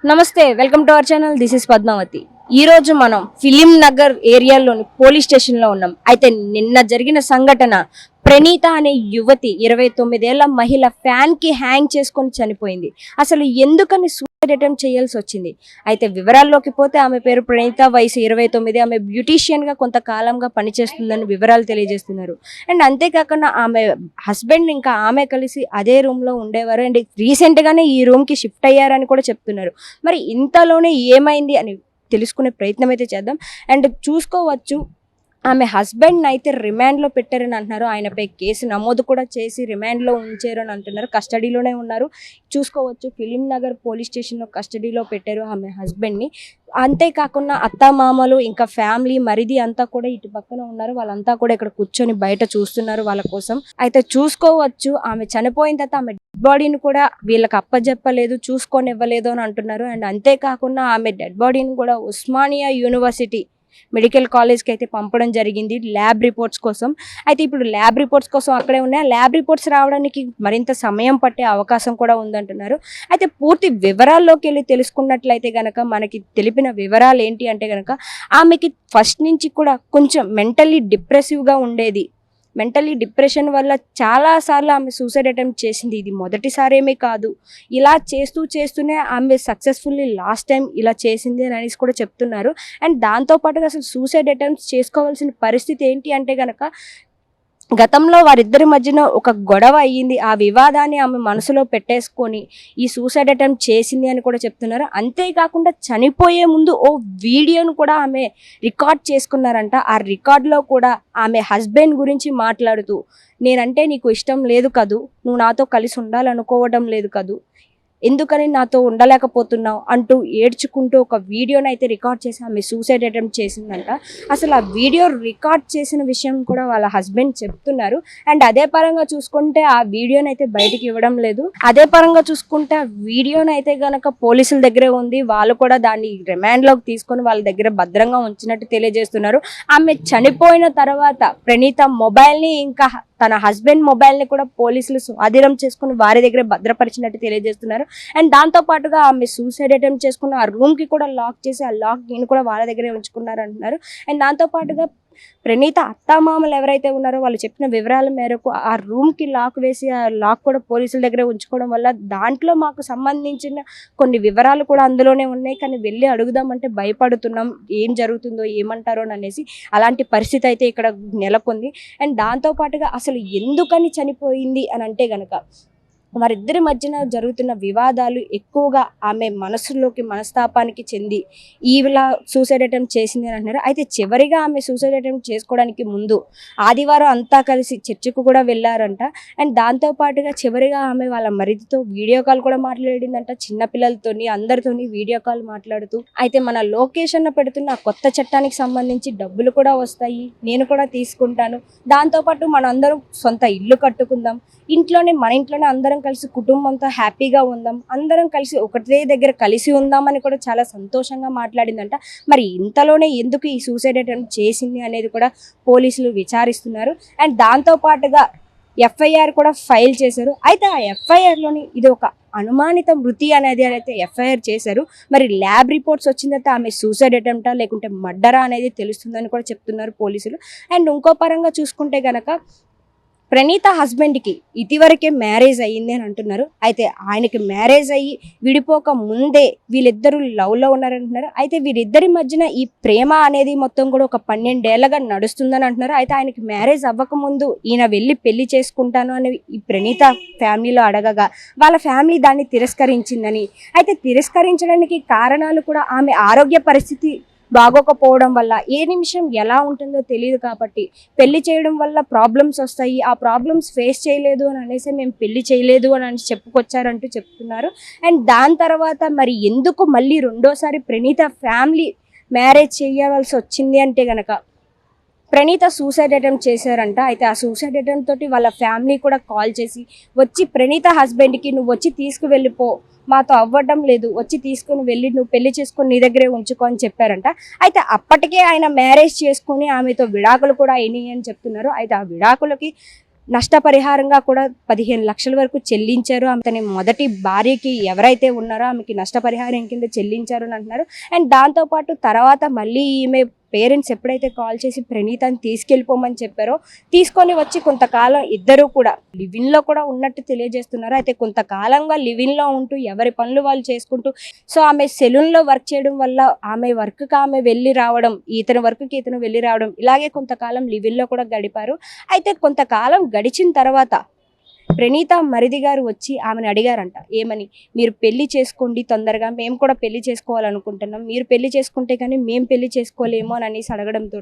నమస్తే, welcome to our channel. This is Padmavathi. ఈ రోజు మనం ఫిలిం నగర్ ఏరియాలోని పోలీస్ స్టేషన్ లో ఉన్నాం. అయితే నిన్న జరిగిన సంఘటన, ప్రణీత అనే యువతి 29 ఏళ్ల మహిళ ఫ్యాన్ కి హ్యాంగ్ చేసుకొని చనిపోయింది. అసలు ఎందుకని సూసైడ్ అటెంప్ట్ చేయాల్సి వచ్చింది? అయితే వివరాల్లోకి పోతే, ఆమె పేరు ప్రణీత, వయసు 29. ఆమె బ్యూటీషియన్ గా కొంతకాలంగా పనిచేస్తుందని వివరాలు తెలియజేస్తున్నారు. అండ్ అంతేకాకుండా ఆమె హస్బెండ్ ఇంకా ఆమె కలిసి అదే రూమ్ లో ఉండేవారు. అండ్ రీసెంట్ గానే ఈ రూమ్ కి షిఫ్ట్ అయ్యారని కూడా చెప్తున్నారు. మరి ఇంతలోనే ఏమైంది అని తెలుసుకునే ప్రయత్నం అయితే చేద్దాం. అండ్ చూసుకోవచ్చు, ఆమె హస్బెండ్ అయితే రిమాండ్ లో పెట్టారని అంటున్నారు. ఆయనపై కేసు నమోదు కూడా చేసి రిమాండ్ లో ఉంచారు అని అంటున్నారు. కస్టడీలోనే ఉన్నారు. చూసుకోవచ్చు, ఫిలిం నగర్ పోలీస్ స్టేషన్ లో కస్టడీలో పెట్టారు ఆమె హస్బెండ్ ని. అంతేకాకుండా అత్తామామలు ఇంకా ఫ్యామిలీ మరిది అంతా కూడా ఇటు పక్కన ఉన్నారు. వాళ్ళంతా కూడా ఇక్కడ కూర్చొని బయట చూస్తున్నారు వాళ్ళ కోసం. అయితే చూసుకోవచ్చు, ఆమె చనిపోయిన తర్వాత ఆమె డెడ్ బాడీని కూడా వీళ్ళకి అప్పజెప్పలేదు, చూసుకొని ఇవ్వలేదు అని అంటున్నారు. అండ్ అంతేకాకుండా ఆమె డెడ్ బాడీని కూడా ఉస్మానియా యూనివర్సిటీ మెడికల్ కాలేజ్కి అయితే పంపడం జరిగింది ల్యాబ్ రిపోర్ట్స్ కోసం. అయితే ఇప్పుడు ల్యాబ్ రిపోర్ట్స్ కోసం అక్కడే ఉన్నాయి. ల్యాబ్ రిపోర్ట్స్ రావడానికి మరింత సమయం పట్టే అవకాశం కూడా ఉందంటున్నారు. అయితే పూర్తి వివరాల్లోకి వెళ్ళి తెలుసుకున్నట్లయితే గనక మనకి తెలిపిన వివరాలు ఏంటి అంటే గనక, ఆమెకి ఫస్ట్ నుంచి కూడా కొంచెం మెంటల్లీ డిప్రెసివ్గా ఉండేది. మెంటల్లీ డిప్రెషన్ వల్ల చాలాసార్లు ఆమె సూసైడ్ అటెంప్ట్ చేసింది. ఇది మొదటిసారేమీ కాదు. ఇలా చేస్తూనే ఆమె సక్సెస్ఫుల్లీ లాస్ట్ టైం ఇలా చేసింది అని అనేసి కూడా చెప్తున్నారు. అండ్ దాంతోపాటుగా అసలు సూసైడ్ అటెంప్ట్స్ చేసుకోవాల్సిన పరిస్థితి ఏంటి అంటే కనుక, గతంలో వారిద్దరి మధ్యన ఒక గొడవ అయ్యింది. ఆ వివాదాన్ని ఆమె మనసులో పెట్టేసుకొని ఈ సూసైడ్ అటెంప్ట్ చేసింది అని కూడా చెప్తున్నారు. అంతేకాకుండా చనిపోయే ముందు ఓ వీడియోను కూడా ఆమె రికార్డ్ చేసుకున్నారంట. ఆ రికార్డులో కూడా ఆమె హస్బెండ్ గురించి మాట్లాడుతూ, నేనంటే నీకు ఇష్టం లేదు కదూ, నువ్వు నాతో కలిసి ఉండాలనుకోవడం లేదు కదూ, ఎందుకని నాతో ఉండలేకపోతున్నావు అంటూ ఏడ్చుకుంటూ ఒక వీడియోని అయితే రికార్డ్ చేసి ఆమె సూసైడ్ అటెంప్ట్ చేసిందంట. అసలు ఆ వీడియో రికార్డ్ చేసిన విషయం కూడా వాళ్ళ హస్బెండ్ చెప్తున్నారు. అండ్ అదే పరంగా చూసుకుంటే ఆ వీడియోని అయితే బయటికి ఇవ్వడం లేదు. అదే పరంగా చూసుకుంటే ఆ వీడియోని అయితే గనక పోలీసుల దగ్గరే ఉంది. వాళ్ళు కూడా దాన్ని రిమాండ్లోకి తీసుకొని వాళ్ళ దగ్గర భద్రంగా ఉంచినట్టు తెలియజేస్తున్నారు. ఆమె చనిపోయిన తర్వాత ప్రణీత మొబైల్ని ఇంకా తన హస్బెండ్ మొబైల్ని కూడా పోలీసులు స్వాధీనం చేసుకుని వారి దగ్గర భద్రపరిచినట్టు తెలియజేస్తున్నారు. అండ్ దాంతో పాటుగా ఆమె సూసైడ్ అటెంప్ట్ చేసుకున్న ఆ రూమ్ కి కూడా లాక్ చేసి ఆ లాక్ ని కూడా వాళ్ళ దగ్గరే ఉంచుకున్నారు అంటున్నారు. అండ్ దాంతో పాటుగా ప్రణీత అత్తామామలు ఎవరైతే ఉన్నారో వాళ్ళు చెప్పిన వివరాల మేరకు ఆ రూమ్ కి లాక్ వేసి ఆ లాక్ కూడా పోలీసుల దగ్గర ఉంచుకోవడం వల్ల దాంట్లో మాకు సంబంధించిన కొన్ని వివరాలు కూడా అందులోనే ఉన్నాయి, కానీ వెళ్ళి అడుగుదామంటే భయపడుతున్నాం, ఏం జరుగుతుందో ఏమంటారో అనేసి. అలాంటి పరిస్థితి అయితే ఇక్కడ నెలకొంది. అండ్ దాంతో పాటుగా అసలు ఎందుకని చనిపోయింది అని అంటే గనక, వారిద్దరి మధ్యన జరుగుతున్న వివాదాలు ఎక్కువగా ఆమె మనస్తాపానికి చెంది ఈవిలా సూసైడ్ అటెంప్ట్ చేసింది అని అంటున్నారు. అయితే చివరిగా ఆమె సూసైడ్ అటెంప్ట్ చేసుకోవడానికి ముందు ఆదివారం అంతా కలిసి చర్చికి కూడా వెళ్ళారంట. అండ్ దాంతోపాటుగా చివరిగా ఆమె వాళ్ళ మరిదితో వీడియో కాల్ కూడా మాట్లాడిందంట. చిన్నపిల్లలతోని అందరితోని వీడియో కాల్ మాట్లాడుతూ, అయితే మన లొకేషన్ పెడుతున్న కొత్త చట్టానికి సంబంధించి డబ్బులు కూడా వస్తాయి, నేను కూడా తీసుకుంటాను, దాంతోపాటు మన అందరం సొంత ఇల్లు కట్టుకుందాం, మన ఇంట్లోనే అందరం కలిసి కుటుంబంతో హ్యాపీగా ఉందాం, అందరం కలిసి ఒకటే దగ్గర కలిసి ఉందామని కూడా చాలా సంతోషంగా మాట్లాడిందంట. మరి ఇంతలోనే ఎందుకు ఈ సూసైడ్ అటెంప్ట్ చేసింది అనేది కూడా పోలీసులు విచారిస్తున్నారు. అండ్ దాంతో పాటుగా ఎఫ్ఐఆర్ కూడా ఫైల్ చేశారు. అయితే ఆ ఎఫ్ఐఆర్లోని ఇది ఒక అనుమానిత మృతి అనేది అయితే ఎఫ్ఐఆర్ చేశారు. మరి ల్యాబ్ రిపోర్ట్స్ వచ్చిన తర్వాత ఆమె సూసైడ్ అటెంప్టా లేకుంటే మర్డరా అనేది తెలుస్తుందని కూడా చెప్తున్నారు పోలీసులు. అండ్ ఇంకో పరంగా చూసుకుంటే గనక, ప్రణీత హస్బెండ్కి ఇదివరకే మ్యారేజ్ అయ్యింది అని అంటున్నారు. అయితే ఆయనకి మ్యారేజ్ అయ్యి విడిపోక ముందే వీళ్ళిద్దరూ లవ్లో ఉన్నారంటున్నారు. అయితే వీరిద్దరి మధ్యన ఈ ప్రేమ అనేది మొత్తం కూడా ఒక 12 ఏళ్ళగా నడుస్తుందని అంటున్నారు. అయితే ఆయనకి మ్యారేజ్ అవ్వకముందు ఈయన వెళ్ళి పెళ్లి చేసుకుంటాను అని ఈ ప్రణీత ఫ్యామిలీలో అడగగా వాళ్ళ ఫ్యామిలీ దాన్ని తిరస్కరించిందని, అయితే తిరస్కరించడానికి కారణాలు కూడా ఆమె ఆరోగ్య పరిస్థితి బాగోకపోవడం వల్ల, ఏ నిమిషం ఎలా ఉంటుందో తెలియదు కాబట్టి పెళ్లి చేయడం వల్ల ప్రాబ్లమ్స్ వస్తాయి, ఆ ప్రాబ్లమ్స్ ఫేస్ చేయలేదు అని అనేసి మేము పెళ్లి చేయలేదు అని చెప్పుకొచ్చారంటూ చెప్తున్నారు. అండ్ దాని తర్వాత మరి ఎందుకు మళ్ళీ రెండోసారి ప్రణీత ఫ్యామిలీ మ్యారేజ్ చేయవలసి వచ్చింది అంటే గనక, ప్రణీత సూసైడ్ అటెంప్ట్ చేశారంట. అయితే ఆ సూసైడ్ అటెంప్ట్ తోటి వాళ్ళ ఫ్యామిలీ కూడా కాల్ చేసి వచ్చి ప్రణీత హస్బెండ్కి, నువ్వు వచ్చి తీసుకువెళ్ళిపో, మాతో అవ్వడం లేదు, వచ్చి తీసుకుని వెళ్ళి నువ్వు పెళ్లి చేసుకొని నీ దగ్గరే ఉంచుకో అని చెప్పారంట. అయితే అప్పటికే ఆయన మ్యారేజ్ చేసుకుని ఆమెతో విడాకులు కూడా అయినాయి అని చెప్తున్నారు. అయితే ఆ విడాకులకి నష్టపరిహారంగా కూడా 15 లక్షల వరకు చెల్లించారు. తన మొదటి భార్యకి ఎవరైతే ఉన్నారో ఆమెకి నష్టపరిహారం కింద చెల్లించారు అని అంటున్నారు. అండ్ దాంతోపాటు తర్వాత మళ్ళీ ఈమె పేరెంట్స్ ఎప్పుడైతే కాల్ చేసి ప్రణీతని తీసుకెళ్ళిపోమని చెప్పారో తీసుకొని వచ్చి కొంతకాలం ఇద్దరు కూడా లివిన్లో కూడా ఉన్నట్టు తెలియజేస్తున్నారు. అయితే కొంతకాలంగా లివిన్లో ఉంటూ ఎవరి పనులు వాళ్ళు చేసుకుంటూ, సో ఆమె సెలూన్లో వర్క్ చేయడం వల్ల ఆమె వర్క్కి ఆమె వెళ్ళి రావడం, ఇతని వర్క్కి ఇతను వెళ్ళి రావడం, ఇలాగే కొంతకాలం లివిన్లో కూడా గడిపారు. అయితే కొంతకాలం గడిచిన తర్వాత ప్రణీత మరిది గారు వచ్చి ఆమెను అడిగారంట, ఏమని, మీరు పెళ్లి చేసుకోండి తొందరగా, మేము కూడా పెళ్లి చేసుకోవాలనుకుంటున్నాం, మీరు పెళ్లి చేసుకుంటే కానీ మేము పెళ్లి చేసుకోలేమో అని అనేసి అడగడంతో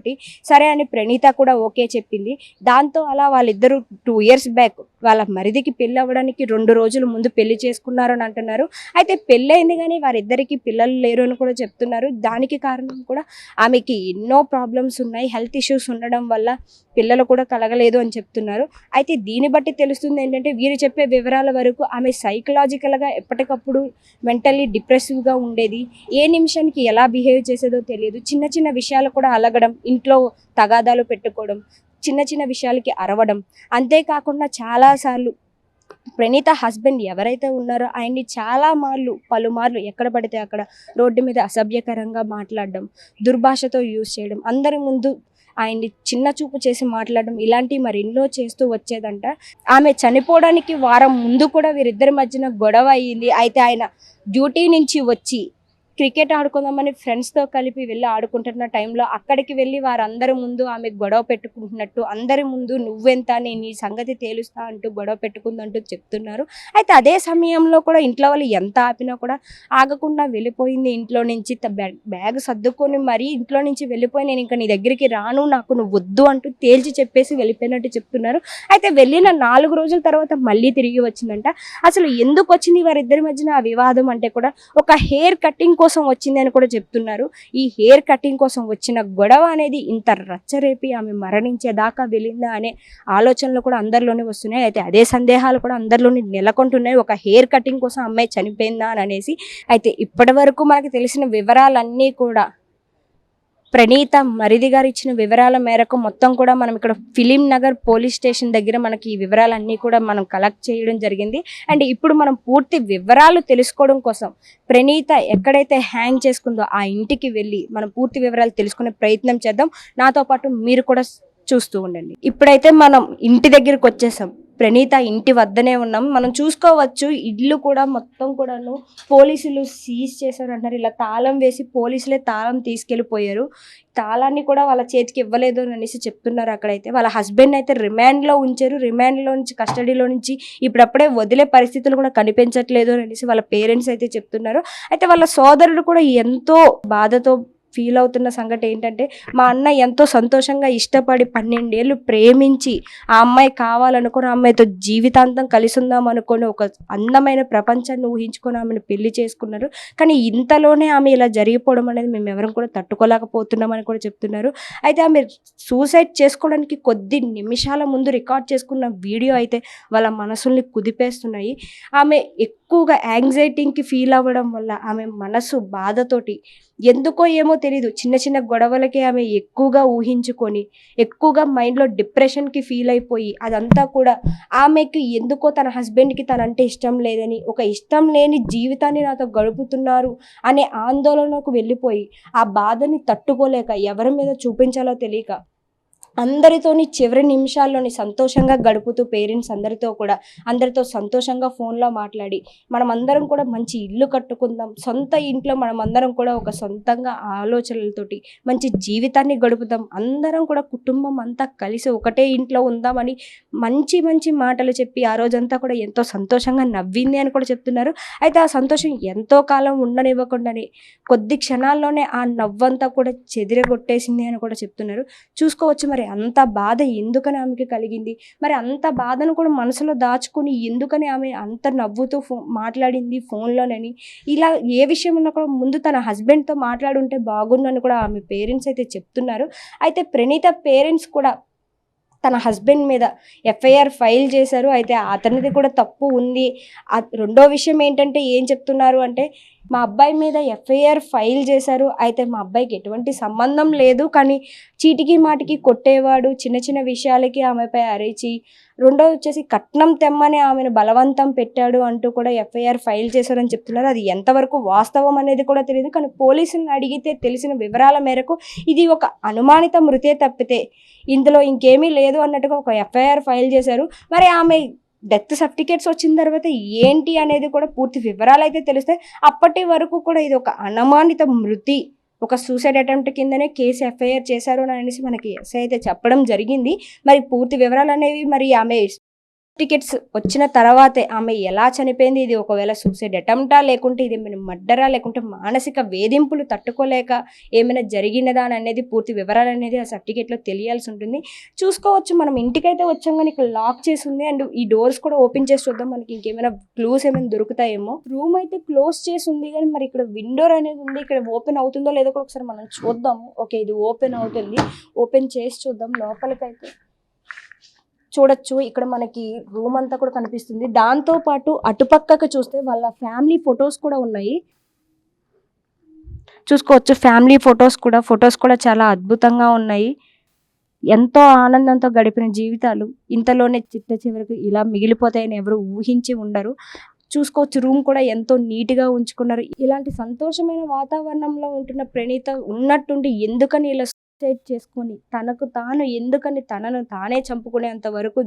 సరే అని ప్రణీత కూడా ఓకే చెప్పింది. దాంతో అలా వాళ్ళిద్దరూ 2 years బ్యాక్ వాళ్ళ మరిదికి పెళ్ళి అవ్వడానికి 2 రోజుల ముందు పెళ్లి చేసుకున్నారు అని అంటున్నారు. అయితే పెళ్ళయింది కానీ వారిద్దరికి పిల్లలు లేరు అని కూడా చెప్తున్నారు. దానికి కారణం కూడా ఆమెకి ఎన్నో ప్రాబ్లమ్స్ ఉన్నాయి, హెల్త్ ఇష్యూస్ ఉండడం వల్ల పిల్లలు కూడా కలగలేదు అని చెప్తున్నారు. అయితే దీన్ని బట్టి తెలుస్తుంది ఏంటంటే వీరు చెప్పే వివరాల వరకు ఆమె సైకలాజికల్గా ఎప్పటికప్పుడు మెంటల్లీ డిప్రెసివ్గా ఉండేది. ఏ నిమిషానికి ఎలా బిహేవ్ చేసేదో తెలియదు. చిన్న చిన్న విషయాలు కూడా అలగడం, ఇంట్లో తగాదాలు పెట్టుకోవడం, చిన్న చిన్న విషయాలకి అరవడం, అంతేకాకుండా చాలాసార్లు ప్రణీత హస్బెండ్ ఎవరైతే ఉన్నారో ఆయన్ని పలుమార్లు ఎక్కడ పడితే అక్కడ రోడ్డు మీద అసభ్యకరంగా మాట్లాడడం, దుర్భాషతో యూజ్ చేయడం, అందరి ముందు ఆయన్ని చిన్న చూపు చేసి మాట్లాడడం, ఇలాంటివి మరెన్నో చేస్తూ వచ్చేదంట. ఆమె చనిపోవడానికి వారం ముందు కూడా వీరిద్దరి మధ్యన గొడవ అయ్యింది. అయితే ఆయన డ్యూటీ నుంచి వచ్చి క్రికెట్ ఆడుకుందామని ఫ్రెండ్స్తో కలిపి వెళ్ళి ఆడుకుంటున్న టైంలో అక్కడికి వెళ్ళి వారందరి ముందు ఆమె గొడవ పెట్టుకుంటున్నట్టు, అందరి ముందు నువ్వెంత, నేను ఈ సంగతి తేలుస్తా అంటూ గొడవ పెట్టుకుందంటూ చెప్తున్నారు. అయితే అదే సమయంలో కూడా ఇంట్లో వాళ్ళు ఎంత ఆపినా కూడా ఆగకుండా వెళ్ళిపోయింది. ఇంట్లో నుంచి బ్యాగ్ సర్దుకొని మరీ ఇంట్లో నుంచి వెళ్ళిపోయి, నేను ఇంకా నీ దగ్గరికి రాను, నాకు నువ్వు వద్దు అంటూ తేల్చి చెప్పేసి వెళ్ళిపోయినట్టు చెప్తున్నారు. అయితే వెళ్ళిన 4 రోజుల తర్వాత మళ్ళీ తిరిగి వచ్చిందంట. అసలు ఎందుకు వచ్చింది వారిద్దరి మధ్యన ఆ వివాదం అంటే కూడా ఒక హెయిర్ కటింగ్ కోసం వచ్చింది అని కూడా చెప్తున్నారు. ఈ హెయిర్ కటింగ్ కోసం వచ్చిన గొడవ అనేది ఇంత రచ్చరేపి ఆమె మరణించేదాకా వెళ్ళిందా అనే ఆలోచనలు కూడా అందరిలోనే వస్తున్నాయి. అయితే అదే సందేహాలు కూడా అందరిలోనే నెలకొంటున్నాయి, ఒక హెయిర్ కటింగ్ కోసం అమ్మాయి చనిపోయిందా అని అనేసి. అయితే ఇప్పటి వరకు మనకు తెలిసిన వివరాలన్నీ కూడా ప్రణీత మరిది గారు ఇచ్చిన వివరాల మేరకు మొత్తం కూడా మనం ఇక్కడ ఫిలిం నగర్ పోలీస్ స్టేషన్ దగ్గర మనకి ఈ వివరాలన్నీ కూడా మనం కలెక్ట్ చేయడం జరిగింది. అండ్ ఇప్పుడు మనం పూర్తి వివరాలు తెలుసుకోవడం కోసం ప్రణీత ఎక్కడైతే హ్యాంగ్ చేసుకుందో ఆ ఇంటికి వెళ్ళి మనం పూర్తి వివరాలు తెలుసుకునే ప్రయత్నం చేద్దాం. నాతో పాటు మీరు కూడా చూస్తూ ఉండండి. ఇప్పుడైతే మనం ఇంటి దగ్గరికి వచ్చేసాం. ప్రణీత ఇంటి వద్దనే ఉన్నాం. మనం చూసుకోవచ్చు ఇల్లు కూడా మొత్తం కూడాను పోలీసులు సీజ్ చేశారు అంటున్నారు. ఇలా తాళం వేసి పోలీసులే తాళం తీసుకెళ్ళిపోయారు. తాళాన్ని కూడా వాళ్ళ చేతికి ఇవ్వలేదు అని అనేసి చెప్తున్నారు. అక్కడైతే వాళ్ళ హస్బెండ్ అయితే రిమాండ్లో ఉంచారు. రిమాండ్లో నుంచి కస్టడీలో నుంచి ఇప్పుడప్పుడే వదిలే పరిస్థితులు కూడా కనిపించట్లేదు అని అనేసి వాళ్ళ పేరెంట్స్ అయితే చెప్తున్నారు. అయితే వాళ్ళ సోదరుడు కూడా ఎంతో బాధతో ఫీల్ అవుతున్న సంగతి ఏంటంటే, మా అన్న ఎంతో సంతోషంగా ఇష్టపడి 12 ఏళ్ళు ప్రేమించి ఆ అమ్మాయి కావాలనుకుని ఆ అమ్మాయితో జీవితాంతం కలిసి ఉందాం అనుకుని ఒక అందమైన ప్రపంచాన్ని ఊహించుకొని ఆమెను పెళ్లి చేసుకున్నారు. కానీ ఇంతలోనే ఆమె ఇలా జరిగిపోవడం అనేది మేము ఎవరం కూడా తట్టుకోలేకపోతున్నామని కూడా చెప్తున్నారు. అయితే ఆమె సూసైడ్ చేసుకోవడానికి కొద్ది నిమిషాల ముందు రికార్డ్ చేసుకున్న వీడియో అయితే వాళ్ళ మనసుల్ని కుదిపేస్తున్నాయి. ఆమె ఎక్కువగా యాంగ్జైటీకి ఫీల్ అవ్వడం వల్ల ఆమె మనసు బాధతోటి ఎందుకో ఏమో తెలీదు, చిన్న చిన్న గొడవలకి ఆమె ఎక్కువగా ఊహించుకొని ఎక్కువగా మైండ్లో డిప్రెషన్కి ఫీల్ అయిపోయి అదంతా కూడా ఆమెకి ఎందుకో తన హస్బెండ్కి తనంటే ఇష్టం లేదని, ఒక ఇష్టం లేని జీవితాన్ని నాతో గడుపుతున్నారు అనే ఆందోళనకు వెళ్ళిపోయి ఆ బాధని తట్టుకోలేక ఎవరి మీద చూపించాలో తెలియక అందరితోని చివరి నిమిషాల్లోని సంతోషంగా గడుపుతూ పేరెంట్స్ అందరితో సంతోషంగా ఫోన్లో మాట్లాడి మనం అందరం కూడా మంచి ఇల్లు కట్టుకుందాం, సొంత ఇంట్లో మనం అందరం కూడా ఒక సొంతంగా ఆలోచనలతోటి మంచి జీవితాన్ని గడుపుదాం, అందరం కూడా కుటుంబం అంతా కలిసి ఒకటే ఇంట్లో ఉందామని మంచి మంచి మాటలు చెప్పి ఆ రోజంతా కూడా ఎంతో సంతోషంగా నవ్వింది అని కూడా చెప్తున్నారు. అయితే ఆ సంతోషం ఎంతో కాలం ఉండనివ్వకుండానే కొద్ది క్షణాల్లోనే ఆ నవ్వంతా కూడా చెదిరగొట్టేసింది అని కూడా చెప్తున్నారు. చూసుకోవచ్చు మరి అంత బాధ ఎందుకని ఆమెకి కలిగింది, మరి అంత బాధను కూడా మనసులో దాచుకొని ఎందుకని ఆమె అంత నవ్వుతూ మాట్లాడింది ఫోన్లోనని. ఇలా ఏ విషయం ఉన్నా కూడా ముందు తన హస్బెండ్తో మాట్లాడుంటే బాగుందని కూడా ఆమె పేరెంట్స్ అయితే చెప్తున్నారు. అయితే ప్రణీత పేరెంట్స్ కూడా తన హస్బెండ్ మీద ఎఫ్ఐఆర్ ఫైల్ చేశారు. అయితే అతనిది కూడా తప్పు ఉంది. రెండో విషయం ఏంటంటే ఏం చెప్తున్నారు అంటే మా అబ్బాయి మీద ఎఫ్ఐఆర్ ఫైల్ చేశారు. అయితే మా అబ్బాయికి ఎటువంటి సంబంధం లేదు, కానీ చీటికి మాటికి కొట్టేవాడు, చిన్న చిన్న విషయాలకి ఆమెపై అరిచి, రెండోది వచ్చేసి కట్నం తెమ్మని ఆమెను బలవంతం పెట్టాడు అంటూ కూడా ఎఫ్ఐఆర్ ఫైల్ చేశారని చెప్తున్నారు. అది ఎంతవరకు వాస్తవం అనేది కూడా తెలియదు, కానీ పోలీసులను అడిగితే తెలిసిన వివరాల మేరకు ఇది ఒక అనుమానిత మృతే తప్పితే ఇందులో ఇంకేమీ లేదు అన్నట్టుగా ఒక ఎఫ్ఐఆర్ ఫైల్ చేశారు. మరి ఆమె డెత్ సర్టిఫికేట్స్ వచ్చిన తర్వాత ఏంటి అనేది కూడా పూర్తి వివరాలు అయితే తెలుస్తాయి. అప్పటి వరకు కూడా ఇది ఒక అనుమానిత మృతి, ఒక సూసైడ్ అటెంప్ట్ కిందనే కేసు ఎఫ్ఐఆర్ చేశారు అని అనేసి మనకి ఎస్ఐ అయితే చెప్పడం జరిగింది. మరి పూర్తి వివరాలు అనేవి మరి ఆమె టికెట్స్ వచ్చిన తర్వాతే ఆమె ఎలా చనిపోయింది, ఇది ఒకవేళ సూసైడ్ అటెంప్టా, లేకుంటే ఇది మర్డరా, లేకుంటే మానసిక వేధింపులు తట్టుకోలేక ఏమైనా జరిగినదా అని అనేది పూర్తి వివరాలు అనేది ఆ సర్టిఫికేట్లో తెలియాల్సి ఉంటుంది. చూసుకోవచ్చు, మనం ఇంటికైతే వచ్చాం కానీ ఇక్కడ లాక్ చేసి ఉంది. అండ్ ఈ డోర్స్ కూడా ఓపెన్ చేసి చూద్దాం, మనకి ఇంకేమైనా క్లూస్ ఏమైనా దొరుకుతాయేమో. రూమ్ అయితే క్లోజ్ చేసి ఉంది, కానీ మరి ఇక్కడ విండోర్ అనేది ఉంది, ఇక్కడ ఓపెన్ అవుతుందో లేదో కూడా ఒకసారి మనం చూద్దాము. ఓకే, ఇది ఓపెన్ అవుతుంది, ఓపెన్ చేసి చూద్దాం. లోపలికైతే చూడొచ్చు, ఇక్కడ మనకి రూమ్ అంతా కూడా కనిపిస్తుంది. దాంతో పాటు అటుపక్కకు చూస్తే వాళ్ళ ఫ్యామిలీ ఫొటోస్ కూడా ఉన్నాయి, చూసుకోవచ్చు. ఫ్యామిలీ ఫొటోస్ కూడా చాలా అద్భుతంగా ఉన్నాయి. ఎంతో ఆనందంతో గడిపిన జీవితాలు ఇంతలోనే చిట్ట చివరికి ఇలా మిగిలిపోతాయని ఎవరు ఊహించి ఉండరు. చూసుకోవచ్చు, రూమ్ కూడా ఎంతో నీట్గా ఉంచుకున్నారు. ఇలాంటి సంతోషమైన వాతావరణంలో ఉంటున్న ప్రణీత ఉన్నట్టుండి ఎందుకని ఇలా సూసైడ్ చేసుకొని తనకు ఎందుకని తనను తానే చంపుకునేంత వరకు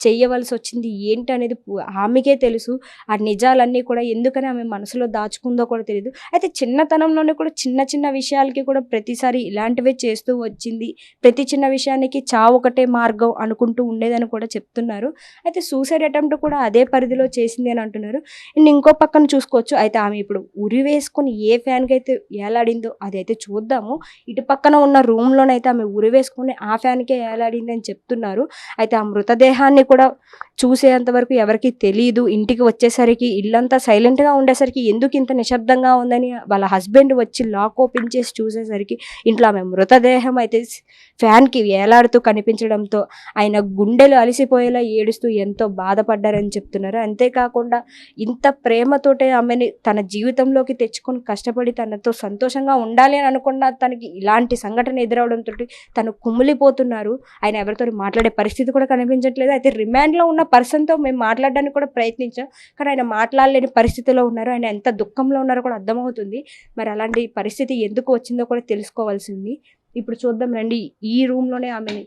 చెయ్యవలసి వచ్చింది ఏంటి అనేది ఆమెకే తెలుసు. ఆ నిజాలన్నీ కూడా ఎందుకని ఆమె మనసులో దాచుకుందో కూడా తెలియదు. అయితే చిన్నతనంలోనే కూడా చిన్న చిన్న విషయాలకి కూడా ప్రతిసారి ఇలాంటివే చేస్తూ వచ్చింది. ప్రతి చిన్న విషయానికి చావు ఒకటే మార్గం అనుకుంటూ ఉండేదని కూడా చెప్తున్నారు. అయితే సూసైడ్ అటెంప్ట్ కూడా అదే పరిధిలో చేసింది అని అంటున్నారు. అండ్ ఇంకో పక్కన చూసుకోవచ్చు, అయితే ఆమె ఇప్పుడు ఉరి వేసుకొని ఏ ఫ్యాన్కి అయితే ఏలాడిందో అదైతే చూద్దాము. ఇటు పక్కన ఉన్న రూమ్లోనైతే ఆమె ఉరి వేసుకొని ఆ ఫ్యాన్కే ఏలాడింది అని చెప్తున్నారు. అయితే ఆ మృతదేహాన్ని కూడా చూసేంత వరకు ఎవరికి తెలియదు. ఇంటికి వచ్చేసరికి ఇల్లంతా సైలెంట్గా ఉండేసరికి ఎందుకు ఇంత నిశ్శబ్దంగా ఉందని వాళ్ళ హస్బెండ్ వచ్చి లాక్ ఓపెన్ చేసి చూసేసరికి ఇంట్లో ఆమె మృతదేహం అయితే ఫ్యాన్కి వేలాడుతూ కనిపించడంతో ఆయన గుండెలు అలసిపోయేలా ఏడుస్తూ ఎంతో బాధపడ్డారని చెప్తున్నారు. అంతేకాకుండా ఇంత ప్రేమతోటే ఆమెని తన జీవితంలోకి తెచ్చుకొని కష్టపడి తనతో సంతోషంగా ఉండాలి అని అనుకున్న తనకి ఇలాంటి సంఘటన ఎదురవడంతో తను కుమిలిపోతున్నారు. ఆయన ఎవరితో మాట్లాడే పరిస్థితి కూడా కనిపించట్లేదు. అయితే రిమాండ్లో ఉన్న పర్సన్తో మేము మాట్లాడడానికి కూడా ప్రయత్నించాం, కానీ ఆయన మాట్లాడలేని పరిస్థితిలో ఉన్నారు. ఆయన ఎంత దుఃఖంలో ఉన్నారో కూడా అర్థమవుతుంది. మరి అలాంటి పరిస్థితి ఎందుకు వచ్చిందో కూడా తెలుసుకోవాల్సింది. ఇప్పుడు చూద్దాం రండి. ఈ రూమ్లోనే ఆమెని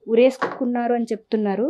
ఉరేసుకున్నారు అని చెప్తున్నారు.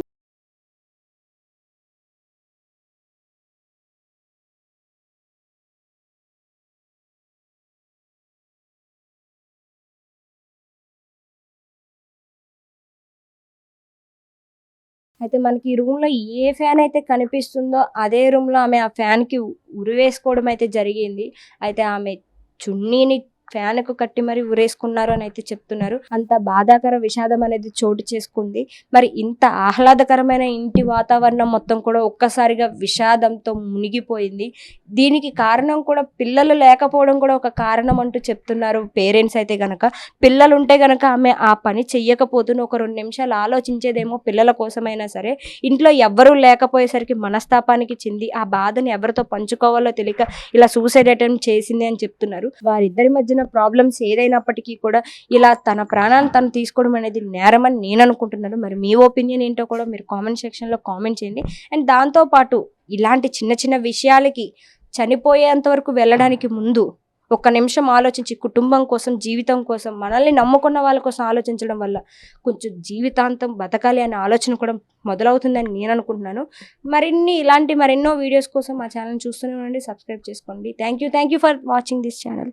అయితే మనకి ఈ రూమ్లో ఏ ఫ్యాన్ అయితే కనిపిస్తుందో అదే రూమ్లో ఆమె ఆ ఫ్యాన్కి ఉరివేసుకోవడం అయితే జరిగింది. అయితే ఆమె చున్నీని ఫ్యాన్కు కట్టి మరి ఉరేసుకున్నారు అని అయితే చెప్తున్నారు. అంత బాధాకర విషాదం అనేది చోటు చేసుకుంది. మరి ఇంత ఆహ్లాదకరమైన ఇంటి వాతావరణం మొత్తం కూడా ఒక్కసారిగా విషాదంతో మునిగిపోయింది. దీనికి కారణం కూడా పిల్లలు లేకపోవడం కూడా ఒక కారణం అంటూ చెప్తున్నారు పేరెంట్స్. అయితే గనక పిల్లలు ఉంటే గనక ఆమె ఆ పని చెయ్యకపోతున్న ఒక 2 నిమిషాలు ఆలోచించేదేమో పిల్లల కోసమైనా సరే. ఇంట్లో ఎవ్వరూ లేకపోయేసరికి మనస్తాపానికి చెంది ఆ బాధని ఎవరితో పంచుకోవాలో తెలియక ఇలా సూసైడ్ అటెంప్ట్ చేసింది అని చెప్తున్నారు. వారిద్దరి మధ్యన ప్రాబ్లమ్స్ ఏదైనప్పటికీ కూడా ఇలా తన ప్రాణాన్ని తను తీసుకోవడం అనేది నేరమని నేను అనుకుంటున్నాను. మరి మీ ఒపీనియన్ ఏంటో కూడా మీరు కామెంట్ సెక్షన్లో కామెంట్ చేయండి. అండ్ దాంతోపాటు ఇలాంటి చిన్న చిన్న విషయాలకి చనిపోయేంత వరకు వెళ్ళడానికి ముందు ఒక్క నిమిషం ఆలోచించి కుటుంబం కోసం, జీవితం కోసం, మనల్ని నమ్ముకున్న వాళ్ళ కోసం ఆలోచించడం వల్ల కొంచెం జీవితాంతం బతకాలి అనే ఆలోచన కూడా మొదలవుతుందని నేను అనుకుంటున్నాను. మరెన్నో వీడియోస్ కోసం మా ఛానల్ చూస్తూనే ఉండండి, సబ్స్క్రైబ్ చేసుకోండి. Thank you for watching this channel.